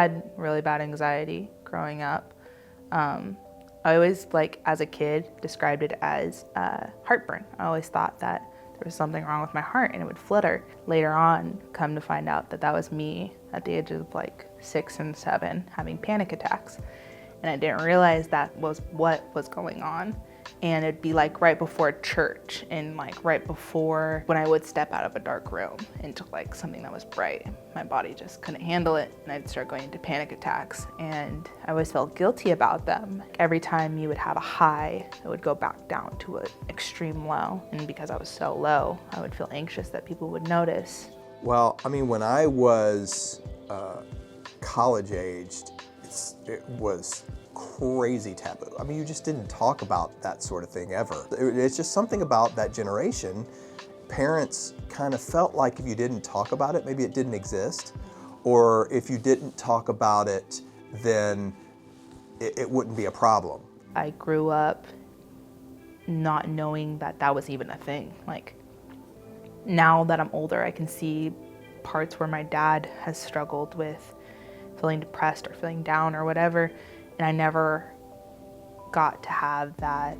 had really bad anxiety growing up. I always, as a kid, described it as heartburn. I always thought that there was something wrong with my heart and it would flutter. Later on, come to find out that that was me at the age of 6 and 7 having panic attacks. And I didn't realize that was what was going on. And it'd be right before church and right before when I would step out of a dark room into something that was bright. My body just couldn't handle it and I'd start going into panic attacks. And I always felt guilty about them. Every time you would have a high, it would go back down to an extreme low. And because I was so low, I would feel anxious that people would notice. Well, I mean, when I was college aged, it was crazy taboo. I mean, you just didn't talk about that sort of thing ever. It's just something about that generation. Parents kind of felt like if you didn't talk about it, maybe it didn't exist, or if you didn't talk about it, then it wouldn't be a problem. I grew up not knowing that that was even a thing. Now that I'm older, I can see parts where my dad has struggled with feeling depressed or feeling down or whatever. And I never got to have that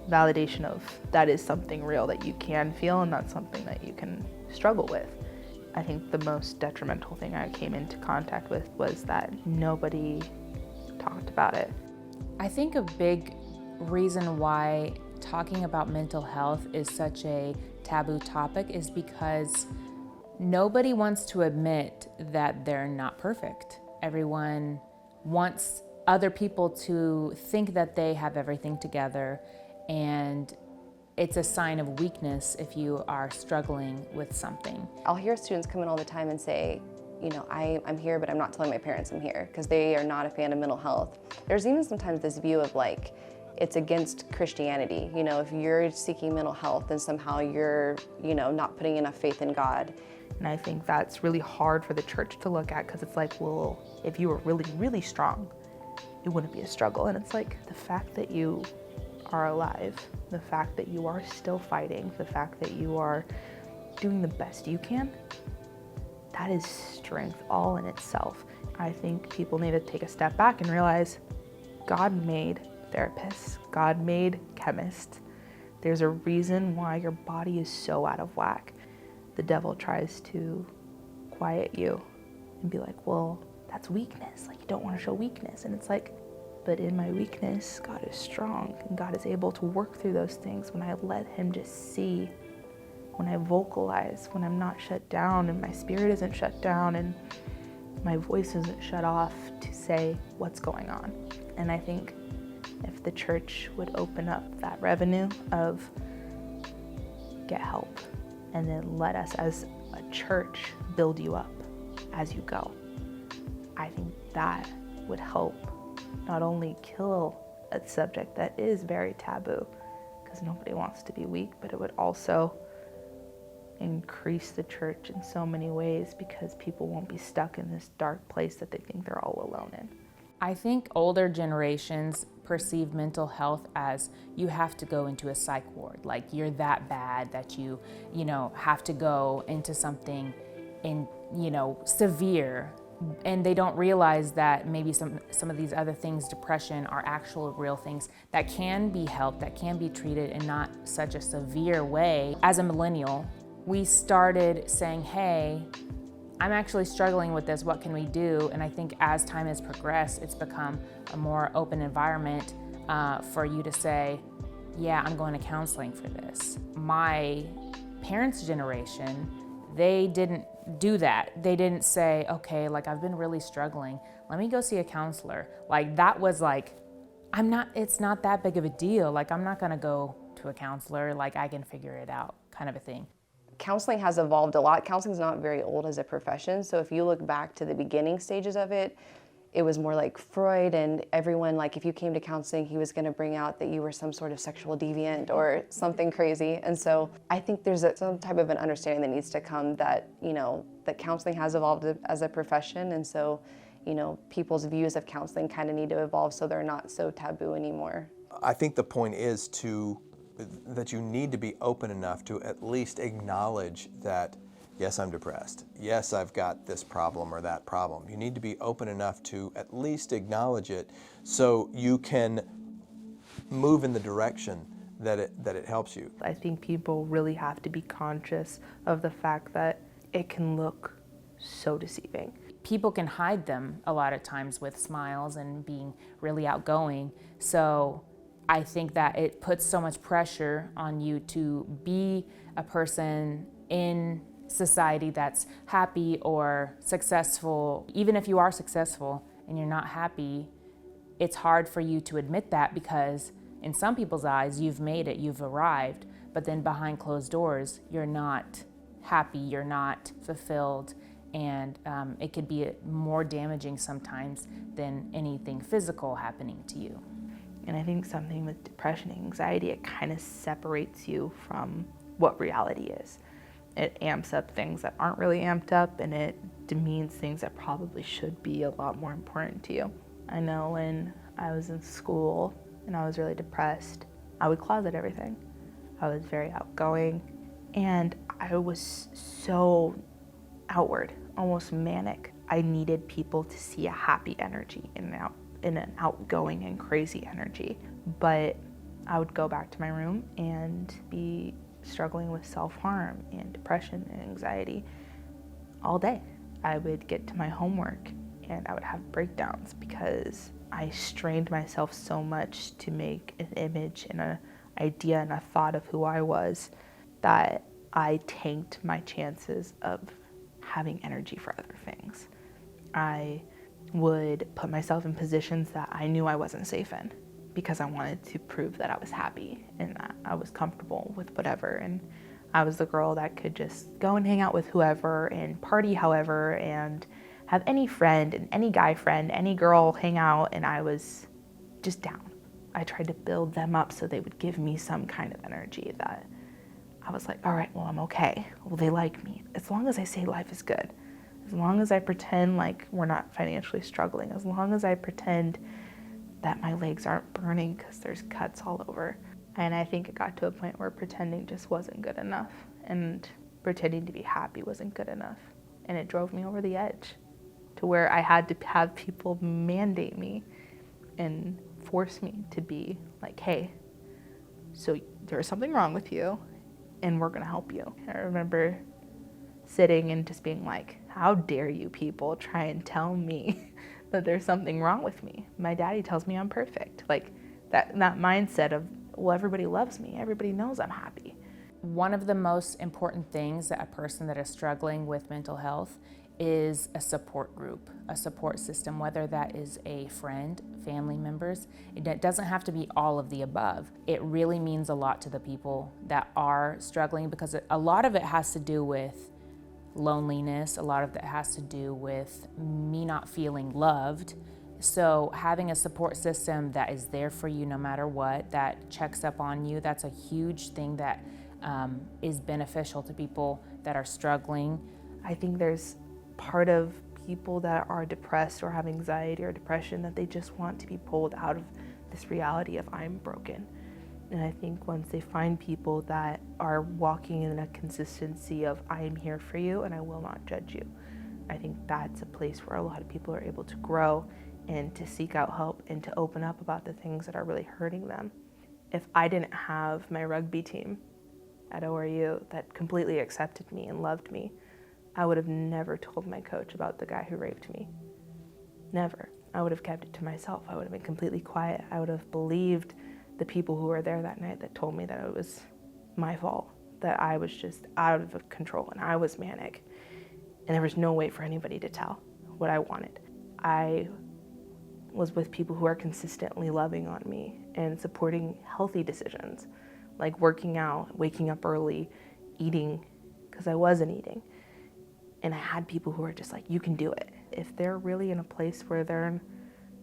validation of that is something real that you can feel and that's something that you can struggle with. I think the most detrimental thing I came into contact with was that nobody talked about it. I think a big reason why talking about mental health is such a taboo topic is because nobody wants to admit that they're not perfect. Everyone wants other people to think that they have everything together, and it's a sign of weakness if you are struggling with something. I'll hear students come in all the time and say, I'm here, but I'm not telling my parents I'm here because they are not a fan of mental health. There's even sometimes this view of it's against Christianity. If you're seeking mental health, then somehow you're, not putting enough faith in God. And I think that's really hard for the church to look at because it's well, if you were really, really strong, it wouldn't be a struggle. And it's the fact that you are alive, the fact that you are still fighting, the fact that you are doing the best you can, that is strength all in itself. I think people need to take a step back and realize God made therapists, God made chemists. There's a reason why your body is so out of whack. The devil tries to quiet you and be well, that's weakness. You don't want to show weakness. And it's but in my weakness, God is strong and God is able to work through those things when I let him just see, when I vocalize, when I'm not shut down and my spirit isn't shut down and my voice isn't shut off to say what's going on. And I think if the church would open up that revenue of get help and then let us as a church build you up as you go, I think that would help not only kill a subject that is very taboo, because nobody wants to be weak, but it would also increase the church in so many ways because people won't be stuck in this dark place that they think they're all alone in. I think older generations perceive mental health as you have to go into a psych ward, you're that bad that you have to go into something severe. And they don't realize that maybe some of these other things, depression, are actual real things that can be helped, that can be treated in not such a severe way. As a millennial, we started saying, hey, I'm actually struggling with this, what can we do? And I think as time has progressed, it's become a more open environment for you to say, yeah, I'm going to counseling for this. My parents' generation, they didn't do that. They didn't say, okay, I've been really struggling, let me go see a counselor. That was it's not that big of a deal. I'm not gonna go to a counselor, I can figure it out, kind of a thing. Counseling has evolved a lot. Counseling is not very old as a profession. So if you look back to the beginning stages of it, it was more like Freud and everyone, if you came to counseling, he was going to bring out that you were some sort of sexual deviant or something crazy. And so I think there's some type of an understanding that needs to come that, that counseling has evolved as a profession. And so, people's views of counseling kind of need to evolve so they're not so taboo anymore. I think the point is that you need to be open enough to at least acknowledge that yes, I'm depressed. Yes, I've got this problem or that problem. You need to be open enough to at least acknowledge it so you can move in the direction that it helps you. I think people really have to be conscious of the fact that it can look so deceiving. People can hide them a lot of times with smiles and being really outgoing. So I think that it puts so much pressure on you to be a person in society that's happy or successful. Even if you are successful and you're not happy, it's hard for you to admit that because in some people's eyes, you've made it, you've arrived, but then behind closed doors, you're not happy, you're not fulfilled, and it could be more damaging sometimes than anything physical happening to you. And I think something with depression and anxiety, it kind of separates you from what reality is. It amps up things that aren't really amped up, and it demeans things that probably should be a lot more important to you. I know when I was in school and I was really depressed, I would closet everything. I was very outgoing, and I was so outward, almost manic. I needed people to see a happy energy in an outgoing and crazy energy. But I would go back to my room and be struggling with self-harm and depression and anxiety all day. I would get to my homework and I would have breakdowns because I strained myself so much to make an image and an idea and a thought of who I was that I tanked my chances of having energy for other things. I would put myself in positions that I knew I wasn't safe in because I wanted to prove that I was happy and that I was comfortable with whatever. And I was the girl that could just go and hang out with whoever and party however and have any friend and any guy friend, any girl hang out, and I was just down. I tried to build them up so they would give me some kind of energy that I was like, all right, well, I'm okay. Well, they like me. As long as I say life is good, as long as I pretend like we're not financially struggling, as long as I pretend that my legs aren't burning because there's cuts all over. And I think it got to a point where pretending just wasn't good enough, and pretending to be happy wasn't good enough. And it drove me over the edge to where I had to have people mandate me and force me to be like, hey, so there's something wrong with you and we're gonna help you. I remember sitting and just being like, how dare you people try and tell me that there's something wrong with me? My daddy tells me I'm perfect. Like that mindset of, well, everybody loves me. Everybody knows I'm happy. One of the most important things that a person that is struggling with mental health is a support group, a support system, whether that is a friend, family members. It doesn't have to be all of the above. It really means a lot to the people that are struggling because a lot of it has to do with loneliness. A lot of it has to do with me not feeling loved. So having a support system that is there for you no matter what, that checks up on you, that's a huge thing that is beneficial to people that are struggling. I think there's part of people that are depressed or have anxiety or depression that they just want to be pulled out of this reality of I'm broken. And I think once they find people that are walking in a consistency of I am here for you and I will not judge you, I think that's a place where a lot of people are able to grow and to seek out help and to open up about the things that are really hurting them. If I didn't have my rugby team at ORU that completely accepted me and loved me, I would have never told my coach about the guy who raped me. Never. I would have kept it to myself. I would have been completely quiet. I would have believed the people who were there that night that told me that it was my fault, that I was just out of control and I was manic. And there was no way for anybody to tell what I wanted. I was with people who are consistently loving on me and supporting healthy decisions, like working out, waking up early, eating, because I wasn't eating. And I had people who are just like, you can do it. If they're really in a place where they're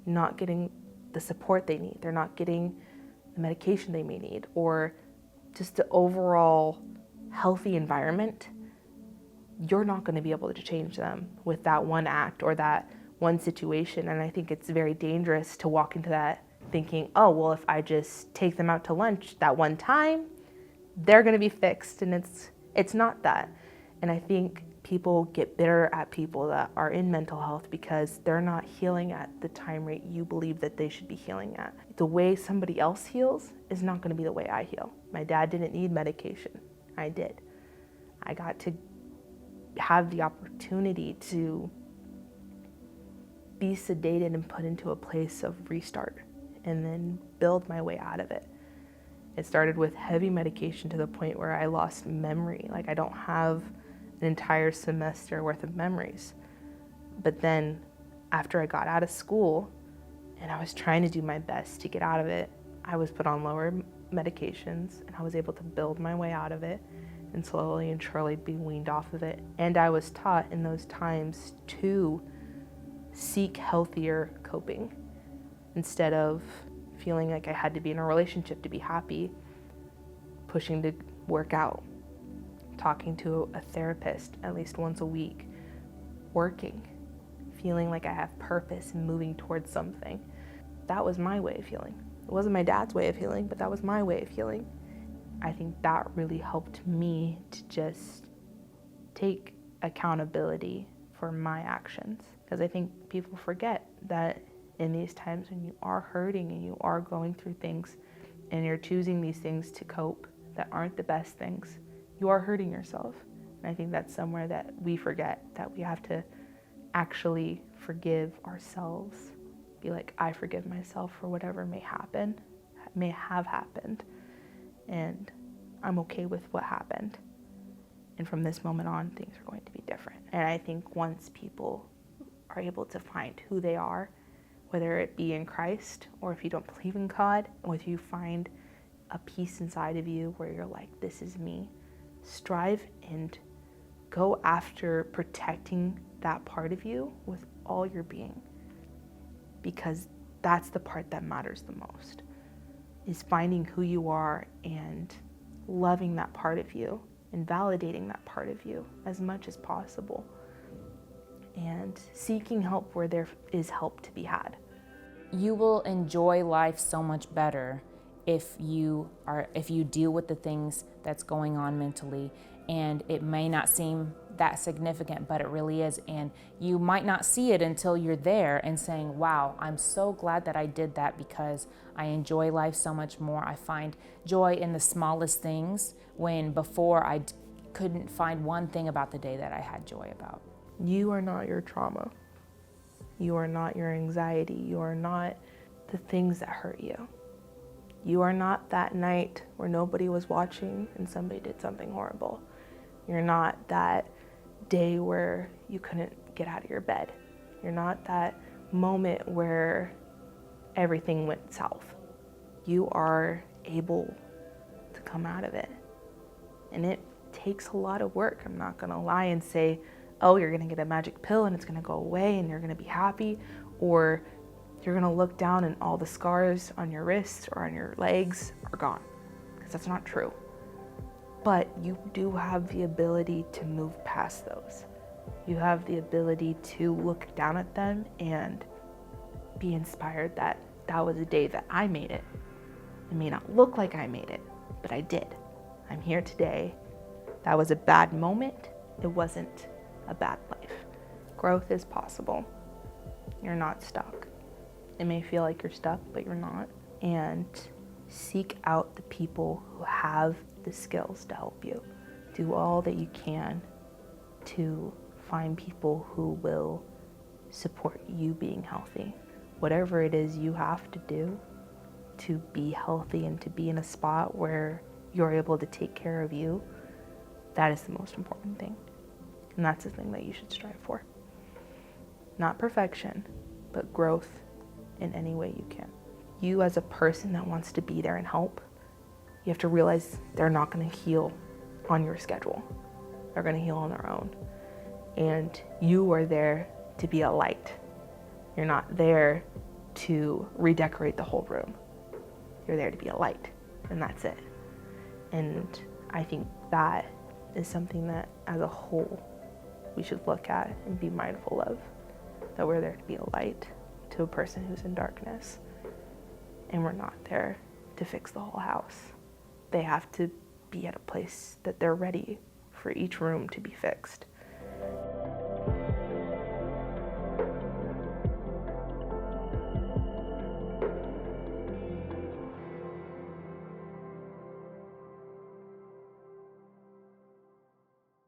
not getting the support they need, they're not getting the medication they may need, or just the overall healthy environment, you're not going to be able to change them with that one act or that one situation. And I think it's very dangerous to walk into that thinking, oh, well, if I just take them out to lunch that one time, they're going to be fixed. And it's not that. And I think People get bitter at people that are in mental health because they're not healing at the time rate you believe that they should be healing at. The way somebody else heals is not going to be the way I heal. My dad didn't need medication. I did. I got to have the opportunity to be sedated and put into a place of restart and then build my way out of it. It started with heavy medication to the point where I lost memory. Like, I don't have an entire semester worth of memories. But then after I got out of school and I was trying to do my best to get out of it, I was put on lower medications and I was able to build my way out of it and slowly and surely be weaned off of it. And I was taught in those times to seek healthier coping instead of feeling like I had to be in a relationship to be happy, pushing to work out, talking to a therapist at least once a week, working, feeling like I have purpose and moving towards something. That was my way of healing. It wasn't my dad's way of healing, but that was my way of healing. I think that really helped me to just take accountability for my actions. Because I think people forget that in these times when you are hurting and you are going through things and you're choosing these things to cope that aren't the best things, you are hurting yourself. And I think that's somewhere that we forget, that we have to actually forgive ourselves. Be like, I forgive myself for whatever may have happened. And I'm okay with what happened. And from this moment on, things are going to be different. And I think once people are able to find who they are, whether it be in Christ or if you don't believe in God, or if you find a peace inside of you where you're like, this is me, strive and go after protecting that part of you with all your being. Because that's the part that matters the most, is finding who you are and loving that part of you and validating that part of you as much as possible. And seeking help where there is help to be had. You will enjoy life so much better if you deal with the things that's going on mentally. And it may not seem that significant, but it really is. And you might not see it until you're there and saying, wow, I'm so glad that I did that because I enjoy life so much more. I find joy in the smallest things when before I couldn't find one thing about the day that I had joy about. You are not your trauma. You are not your anxiety. You are not the things that hurt you. You are not that night where nobody was watching and somebody did something horrible. You're not that day where you couldn't get out of your bed. You're not that moment where everything went south. You are able to come out of it. And it takes a lot of work. I'm not gonna lie and say, oh, you're gonna get a magic pill and it's gonna go away and you're gonna be happy, or you're gonna look down and all the scars on your wrists or on your legs are gone, because that's not true. But you do have the ability to move past those. You have the ability to look down at them and be inspired that that was a day that I made it. It may not look like I made it, but I did. I'm here today. That was a bad moment. It wasn't a bad life. Growth is possible. You're not stuck. It may feel like you're stuck, but you're not. And seek out the people who have the skills to help you. Do all that you can to find people who will support you being healthy. Whatever it is you have to do to be healthy and to be in a spot where you're able to take care of you, that is the most important thing. And that's the thing that you should strive for. Not perfection, but growth in any way you can. You as a person that wants to be there and help, you have to realize they're not going to heal on your schedule. They're going to heal on their own. And you are there to be a light. You're not there to redecorate the whole room. You're there to be a light, and that's it. And I think that is something that as a whole we should look at and be mindful of, that we're there to be a light to a person who's in darkness, and we're not there to fix the whole house. They have to be at a place that they're ready for each room to be fixed.